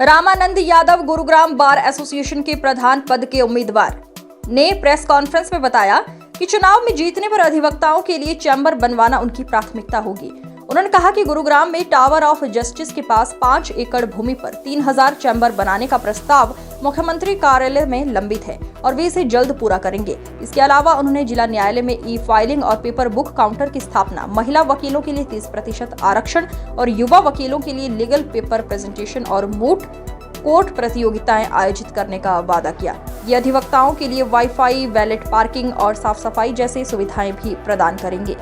Ramanand Yadav Gurugram bar association के प्रधान पद के उम्मीदवार ने प्रेस कॉन्फ्रेंस में बताया कि चुनाव में जीतने पर अधिवक्ताओं के लिए चैम्बर बनवाना उनकी प्राथमिकता होगी। उन्होंने कहा कि गुरुग्राम में टावर ऑफ जस्टिस के पास 5 एकड़ भूमि पर 3000 चैम्बर बनाने का प्रस्ताव मुख्यमंत्री कार्यालय में लंबित है और वे इसे जल्द पूरा करेंगे। इसके अलावा उन्होंने जिला न्यायालय में ई फाइलिंग और पेपर बुक काउंटर की स्थापना, महिला वकीलों के लिए 30% आरक्षण और युवा वकीलों के लिए लीगल पेपर प्रेजेंटेशन और मूट कोर्ट प्रतियोगिताएं आयोजित करने का वादा किया। ये अधिवक्ताओं के लिए वाईफाई, वैलेट पार्किंग और साफ सफाई जैसी सुविधाएं भी प्रदान करेंगे।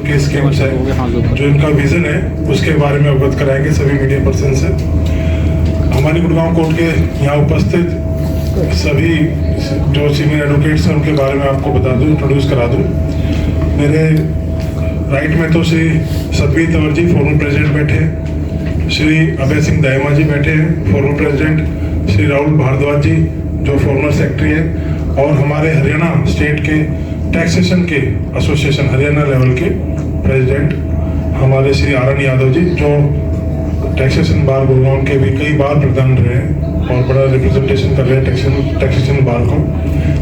जो इनका विजन है उसके बारे में अवगत कराएंगे सभी मीडिया पर्सन से। हमारी गुड़गांव कोर्ट के यहाँ उपस्थित सभी जो सीनियर एडवोकेट्स हैं उनके बारे में आपको बता दूं, इंट्रोड्यूस करा दूं। मेरे राइट में तो श्री सतवीर तंवर जी फॉर्मर प्रेसिडेंट बैठे हैं, श्री अभय सिंह दायमा जी बैठे हैं फॉर्मर प्रेसिडेंट, श्री राहुल भारद्वाज जी जो फॉर्मर सेक्रेटरी है, और हमारे हरियाणा स्टेट के टैक्सेशन के एसोसिएशन हरियाणा लेवल के प्रेसिडेंट हमारे श्री आरएन यादव जी जो टैक्सेशन बार गुरुग्राम के भी कई बार प्रधान रहे हैं और बड़ा रिप्रेजेंटेशन कर रहे हैं टैक्सेशन बार को।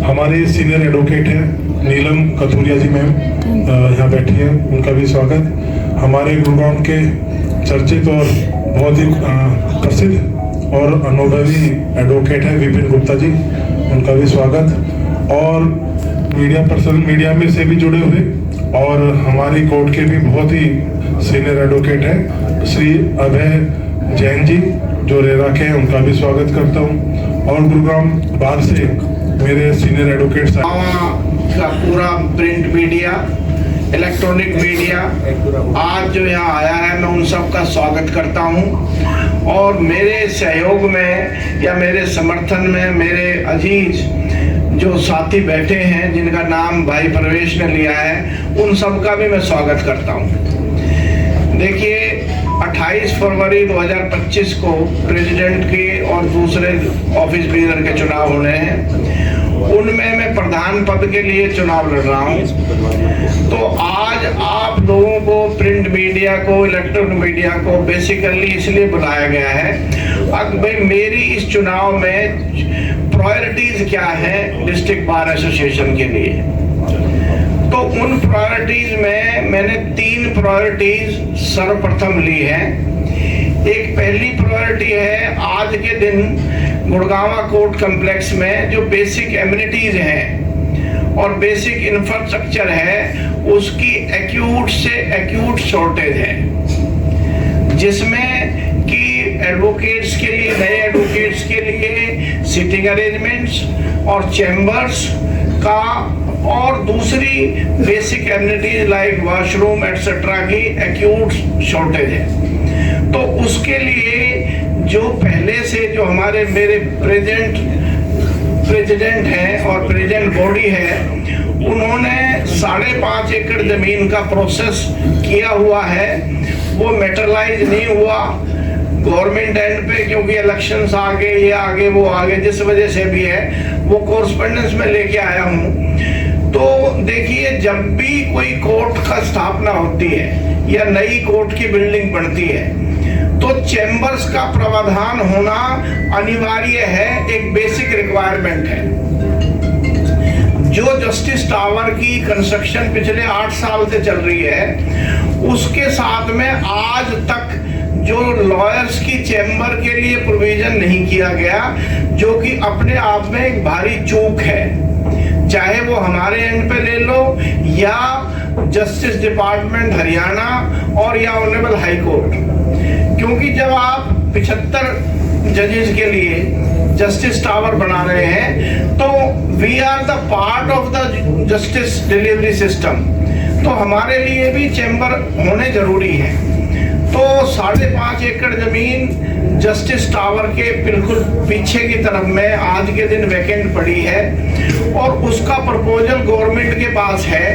हमारे सीनियर एडवोकेट हैं नीलम कथुरिया जी मैम यहाँ बैठी है, उनका भी स्वागत। हमारे गुरुग्राम के चर्चित और बहुत ही प्रसिद्ध और अनुभवी एडवोकेट है विपिन गुप्ता जी, उनका भी स्वागत। और मीडिया पर्सन मीडिया में से भी जुड़े हुए और हमारी कोर्ट के भी बहुत ही सीनियर एडवोकेट हैं श्री अभय जैन जी जो रेरा के हैं, उनका भी स्वागत करता हूं। और गुरुग्राम बार से मेरे सीनियर एडवोकेट्स का पूरा प्रिंट मीडिया, इलेक्ट्रॉनिक मीडिया आज जो यहाँ आया है, मैं उन सब का स्वागत करता हूँ। और मेरे सहयोग में या मेरे समर्थन में मेरे अजीज जो साथी बैठे हैं जिनका नाम भाई परवेश ने लिया है, उन सब का भी मैं स्वागत करता हूं। देखिए 28 फरवरी 2025 को प्रेसिडेंट के और दूसरे ऑफिस बीनर के चुनाव होने हैं, उनमें मैं प्रधान पद के लिए चुनाव लड़ रहा हूं। तो आज आप लोगों को प्रिंट मीडिया को, इलेक्ट्रॉनिक मीडिया को बेसिकली इसलिए बुलाया गया है अब भाई मेरी इस चुनाव में प्रायोरिटीज क्या है डिस्ट्रिक्ट बार एसोसिएशन के लिए। तो उन प्रायोरिटीज में मैंने 3 प्रायोरिटीज सर्वप्रथम ली है। एक पहली प्रायोरिटी है आज के दिन गुड़गांवा कोर्ट कॉम्प्लेक्स में जो बेसिक एमिनिटीज हैं और बेसिक इंफ्रास्ट्रक्चर है उसकी एक्यूट से एक्यूट शॉर्टेज है, जिसमें कि एडवोकेट्स के लिए, नए एडवोकेट्स के लिए सिटिंग अरेंजमेंट्स और चैम्बर्स का और दूसरी basic amenities like washroom etcetera की एक्यूट शॉर्टेज है। तो उसके लिए जो पहले से जो हमारे मेरे प्रेसिडेंट हैं और प्रेसिडेंट बॉडी है, उन्होंने 5.5 एकड़ जमीन का प्रोसेस किया हुआ है। वो मेटरलाइज नहीं हुआ गवर्नमेंट एंड पे, क्योंकि इलेक्शंस आ गए, ये आगे वो आगे, जिस वजह से भी है वो कोरस्पोंडेंस में लेके आया हूँ। तो देखिए जब भी कोई कोर्ट का स्थापना होती है या नई कोर्ट की बिल्डिंग बनती है तो चैम्बर्स का प्रावधान होना अनिवार्य है, एक बेसिक रिक्वायरमेंट है। जो जस्टिस टावर की कंस्ट्रक्शन पिछले 8 साल से चल रही है उसके साथ में आज तक जो लॉयर्स की चैम्बर के लिए प्रोविजन नहीं किया गया, जो कि अपने आप में एक भारी चूक है। चाहे वो हमारे एंड पे ले लो या जस्टिस डिपार्टमेंट हरियाणा और या ऑनरेबल हाई कोर्ट, क्योंकि जब आप 75 जजेस के लिए जस्टिस टावर बना रहे हैं तो we are the part of the justice delivery system, तो हमारे लिए भी चैम्बर होने जरूरी है। तो 5.5 एकड़ जमीन जस्टिस टावर के बिल्कुल पीछे की तरफ में आज के दिन वैकेंट पड़ी है और उसका प्रपोजल गवर्नमेंट के पास है।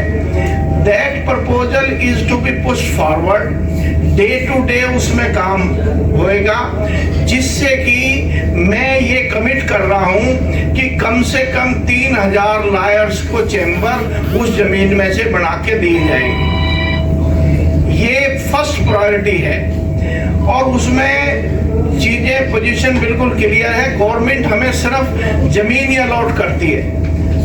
That proposal is to be push forward, day to day उसमें काम होएगा, जिससे कि मैं ये कमिट कर रहा हूं कि कम से कम 3000 लॉयर्स को चैम्बर उस जमीन में से बना के दी जाएगी। ये फर्स्ट प्रायोरिटी है और उसमें चीजें पोजीशन बिल्कुल क्लियर है। गवर्नमेंट हमें सिर्फ जमीन ही अलॉट करती है,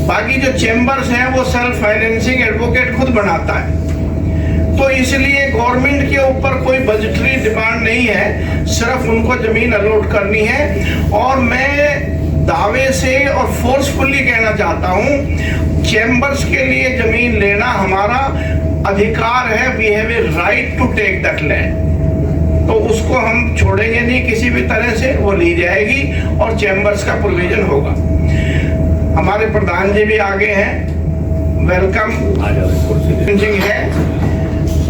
बाकी जो चेंबर्स हैं वो सेल्फ फाइनेंसिंग एडवोकेट खुद बनाता है। तो इसलिए गवर्नमेंट के ऊपर कोई बजटरी डिमांड नहीं है, सिर्फ उनको जमीन अलॉट करनी है। और मैं दावे से और फोर्सफुली कहना चाहता हूं, चेंबर्स के लिए जमीन लेना हमारा अधिकार है। We have a right to take that land, तो उसको हम छोड़ेंगे नहीं किसी भी तरह से, वो ली जाएगी और चेंबर्स का प्रोविजन होगा। हमारे प्रधान जी भी आगे हैं, वेलकम है,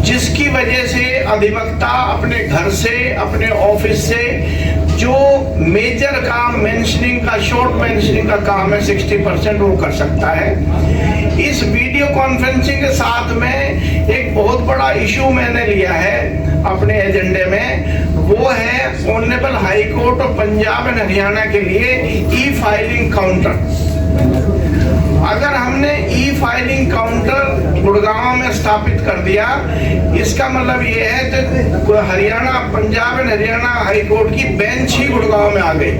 जिसकी वजह से अधिवक्ता अपने घर से, अपने ऑफिस से जो मेजर काम मेंशनिंग का, शॉर्ट मेंशनिंग का काम है 60% वो कर सकता है। इस वीडियो कॉन्फ्रेंसिंग के साथ में एक बहुत बड़ा इशू मैंने लिया है अपने एजेंडे में, वो है ऑनरेबल हाई कोर्ट और पंजाब एंड हरियाणा के लिए ई फाइलिंग काउंटर। अगर हमने ई फाइलिंग काउंटर गुड़गांव में स्थापित कर दिया, इसका मतलब ये है कि Haryana, Punjab and Haryana high court की बेंच ही गुड़गांव में आ गई,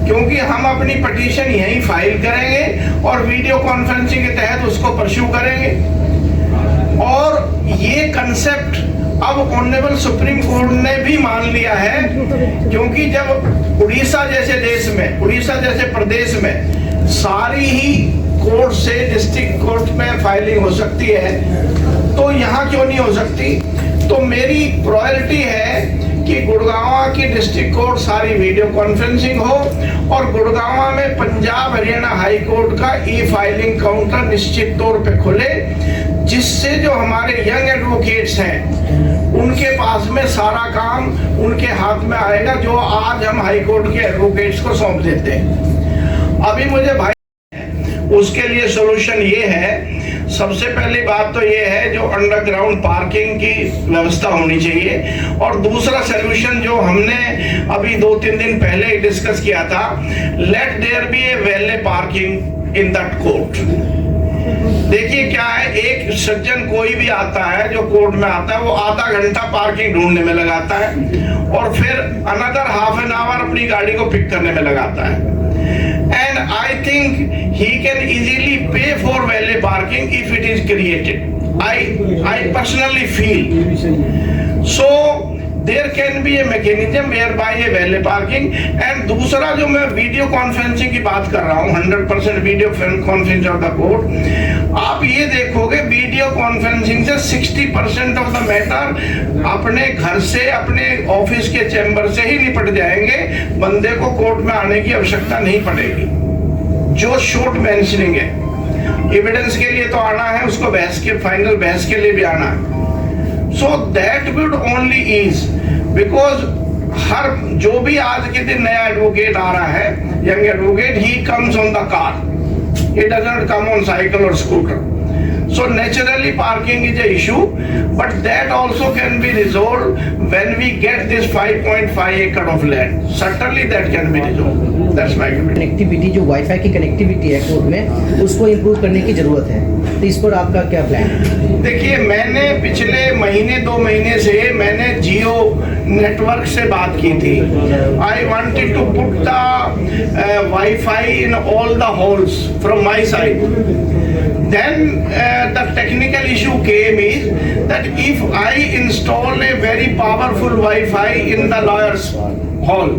क्योंकि हम अपनी पिटीशन यहीं फाइल करेंगे और वीडियो कॉन्फ्रेंसिंग के तहत उसको परस्यू करेंगे। और ये कंसेप्ट अब ऑनरेबल सुप्रीम कोर्ट ने भी मान लिया है, क्योंकि जब उड़ीसा जैसे देश में, उड़ीसा जैसे प्रदेश में सारी ही कोर्ट से डिस्ट्रिक्ट कोर्ट में फाइलिंग हो सकती है, तो यहाँ क्यों नहीं हो सकती। तो मेरी प्रायोरिटी है कि गुड़गांव की डिस्ट्रिक्ट कोर्ट सारी वीडियो कॉन्फ्रेंसिंग हो और गुड़गांव में पंजाब हरियाणा हाई कोर्ट का ई फाइलिंग काउंटर निश्चित तौर पे खुले, जिससे जो हमारे यंग एडवोकेट्स हैं उनके पास में सारा काम उनके हाथ में आएगा, जो आज हम हाई कोर्ट के एडवोकेट्स को सौंप देते हैं। अभी मुझे भाई उसके लिए सोल्यूशन ये है, सबसे पहली बात तो ये है जो अंडरग्राउंड पार्किंग की व्यवस्था होनी चाहिए, और दूसरा सोल्यूशन जो हमने अभी 2-3 दिन पहले ही डिस्कस किया था, let there be a valet parking in that court. देखिए क्या है, एक सज्जन कोई भी आता है जो कोर्ट में आता है, वो आधा घंटा पार्किंग ढूंढने में लगाता है और फिर अनदर हाफ एन आवर अपनी गाड़ी को पिक करने में लगाता है। And I think he can easily pay for valet parking if it is created. I personally feel so there can be a mechanism whereby a valet parking। and दूसरा जो मैं वीडियो कॉन्फ्रेंसिंग की बात कर रहा हूँ, 100% video conference of the court, आप ये देखोगे वीडियो कॉन्फ्रेंसिंग से 60% ऑफ द मैटर अपने घर से, अपने ऑफिस के चैम्बर से ही निपट जाएंगे, बंदे को कोर्ट में आने की आवश्यकता नहीं पड़ेगी। जो शॉर्ट मेंशनिंग है, एविडेंस के लिए तो आना है, उसको बहस के, फाइनल बहस के लिए भी आना है। So that would only ease, because हर जो भी आज के दिन नया एडवोकेट आ रहा है, young advocate, he comes on the car, he doesn't come on cycle or scooter, so naturally parking is a issue, but that also can be resolved when we get this 5.5 acre of land, certainly that can be resolved। That's my comment। Connectivity, जो wifi की connectivity है court में, उसको improve करने की जरूरत है, तो इस पर आपका क्या प्लान है? देखिए, मैंने पिछले महीने 2 महीने से मैंने जियो नेटवर्क से बात की थी। I wanted to put the wifi in all the halls from my side. Then the technical issue came is that if I install a very powerful Wi-Fi in the lawyer's hall,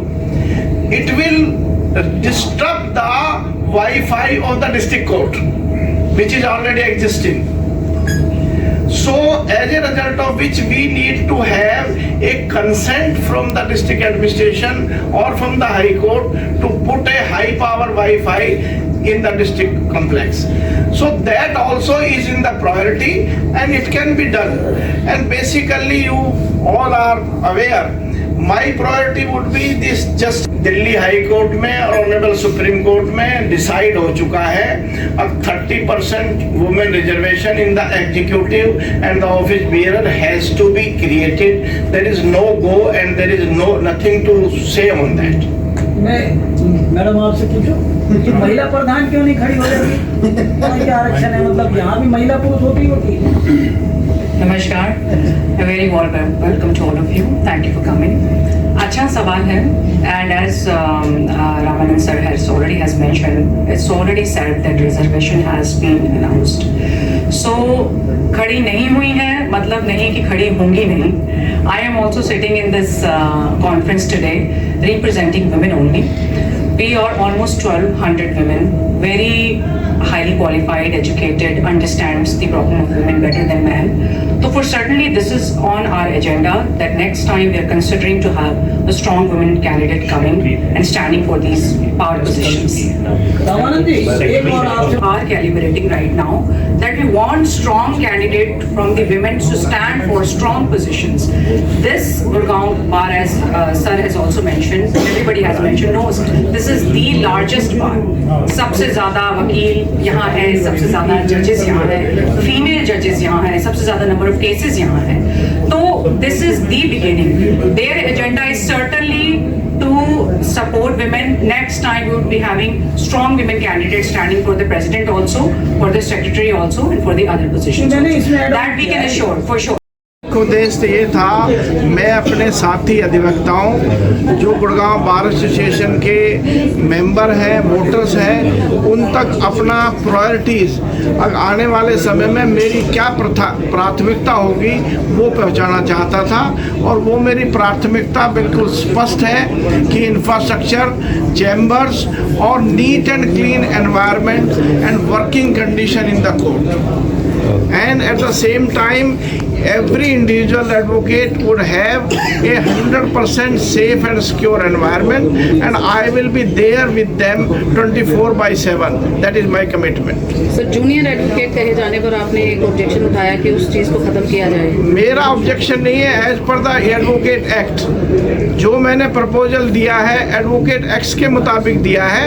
it will disrupt the Wi-Fi of the district court, which is already existing. So as a result of which we need to have a consent from the district administration or from the high court to put a high power Wi-Fi in the district complex. So that also is in the priority and it can be done. And basically you all are aware, my priority would be this। just Delhi high court में और honourable supreme court में decide हो चुका है, अब 30% women reservation in the executive and the office bearer has to be created. There is no go and there is no nothing to say on that. मैं madam आपसे पूछूं कि महिला प्रधान क्यों नहीं खड़ी हो जाती? क्या आरक्षण है, मतलब यहाँ भी महिला पुरुष होती है? नमस्कार, a very warm welcome to all of you. Thank you for coming. अच्छा सवाल है, and as Ramanand sir has mentioned, it's already said that reservation has been announced. So खड़ी नहीं हुई है मतलब नहीं कि खड़ी होंगी नहीं. I am also sitting in this conference today representing women only. We are almost 1,200 women, very highly qualified, educated, understands the problem of women better than men. So for certainly this is on our agenda that next time we are considering to have a strong women candidate coming and standing for these power positions. Ramanand जी, एक और आप Are calibrating right now that we want strong candidate from the women to stand for strong positions. This Gurgaon bar, as sir has also mentioned, everybody has mentioned, knows this is the largest bar. सबसे ज़्यादा वकील यहाँ है, सबसे ज़्यादा जजेस यहाँ है, फीमेल जजेस यहाँ है, सबसे ज़्यादा नंबर ऑफ केसेस यहाँ है. तो this is the beginning. Their agenda is certainly to support women. Next time we would be having strong women candidates standing for the president also, for the secretary also, and for the other positions also. That we can assure for sure. उद्देश्य ये था, मैं अपने साथी अधिवक्ताओं जो Gurgaon bar association के member हैं, वोटर्स हैं, उन तक अपना प्रायोरिटीज़ आने वाले समय में मेरी क्या प्राथमिकता होगी वो पहुंचाना चाहता था. और वो मेरी प्राथमिकता बिल्कुल स्पष्ट है कि इंफ्रास्ट्रक्चर, चैम्बर्स और neat and clean environment and working condition in the court. And at the same time, every individual advocate would have a 100% safe and secure environment, and I will be there with them 24/7. That is my commitment. Sir, junior advocate कहे जाने पर आपने एक objection उठाया कि उस चीज़ को ख़त्म किया जाए. मेरा ऑब्जेक्शन नहीं है. As per the advocate act जो मैंने प्रपोजल दिया है एडवोकेट एक्ट के मुताबिक दिया है.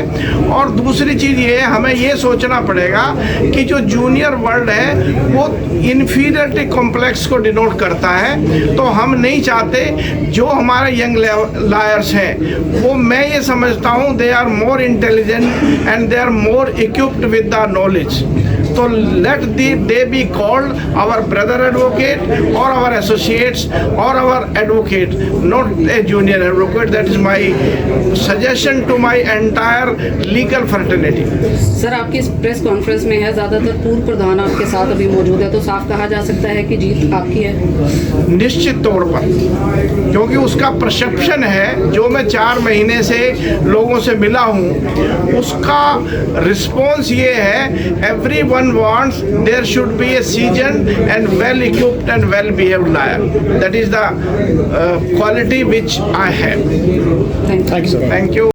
और दूसरी चीज़ ये है, हमें ये सोचना पड़ेगा कि जो जूनियर वर्ल्ड है वो इन्फीरियरिटी कॉम्प्लेक्स को डिनोट करता है. तो हम नहीं चाहते जो हमारे यंग लॉयर्स हैं वो, मैं ये समझता हूँ they are more intelligent and they are more equipped with the knowledge. तो let they be called our brother advocate और आवर एसोसिएट्स और our advocate, not a junior advocate. That is my suggestion to my entire legal fraternity. Sir, आपकी इस press conference में है, ज़्यादातर पूर्व प्रधान आपके साथ अभी मौजूद है, तो साफ कहा जा सकता है कि जीत आपकी है. निश्चित तौर पर, क्योंकि उसका परसेप्शन है. जो मैं 4 महीने से लोगों से मिला हूँ उसका रिस्पॉन्स ये है, everyone wants there should be a seasoned and well equipped and well behaved lawyer. That is the quality which I have. Thank you. Thank you.